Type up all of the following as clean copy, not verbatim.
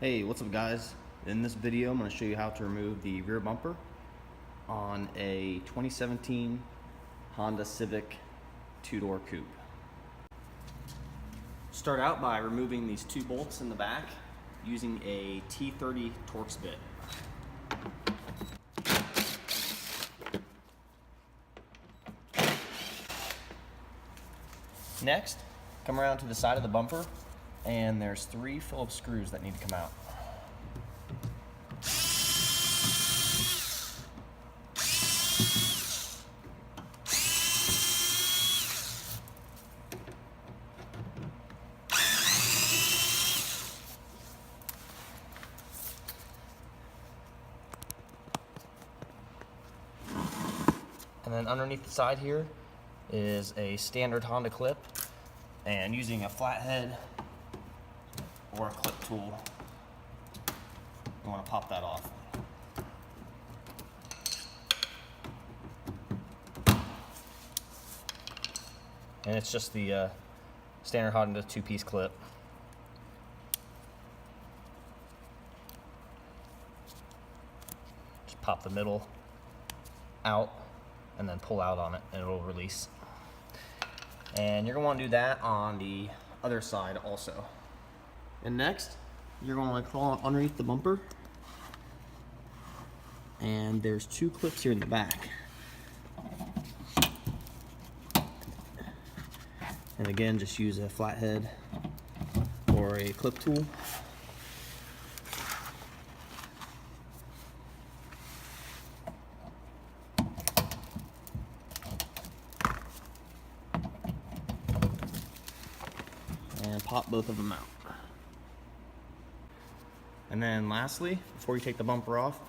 Hey, what's up guys? In this video I'm going to show you how to remove the rear bumper on a 2017 Honda Civic two-door coupe. Start out by removing these two bolts in the back using a T30 Torx bit. Next, come around to the side of the bumper and there's 3 Phillips screws that need to come out. And then underneath the side here is a standard Honda clip, and using a flathead or a clip tool, you want to pop that off. And it's just the standard Honda 2-piece clip. Just pop the middle out and then pull out on it and it'll release. And you're going to want to do that on the other side also. And next, you're going to want to crawl underneath the bumper. And there's 2 clips here in the back. And again, just use a flathead or a clip tool. And pop both of them out. And then lastly, before you take the bumper off,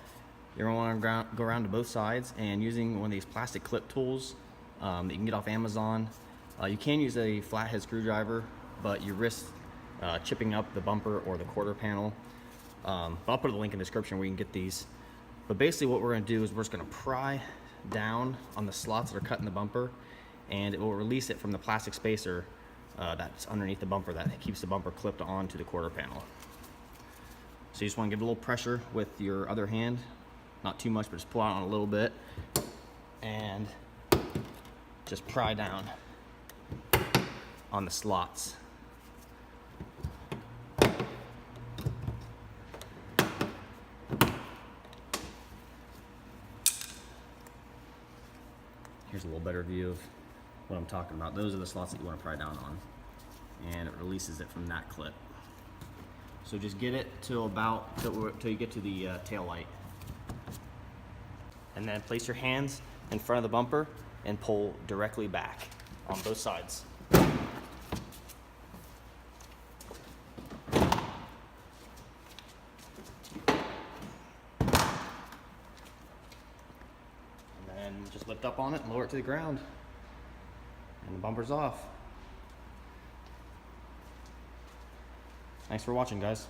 you're going to want to go around to both sides, and using one of these plastic clip tools that you can get off Amazon. You can use a flathead screwdriver, but you risk chipping up the bumper or the quarter panel. But I'll put a link in the description where you can get these. But basically what we're going to do is we're just going to pry down on the slots that are cut in the bumper, and it will release it from the plastic spacer that's underneath the bumper that keeps the bumper clipped onto the quarter panel. So you just want to give it a little pressure with your other hand, not too much, but just pull out on a little bit and just pry down on the slots. Here's a little better view of what I'm talking about. Those are the slots that you want to pry down on, and it releases it from that clip. So just get it till you get to the tail light, and then place your hands in front of the bumper and pull directly back on both sides. And then just lift up on it and lower it to the ground, and the bumper's off. Thanks for watching, guys.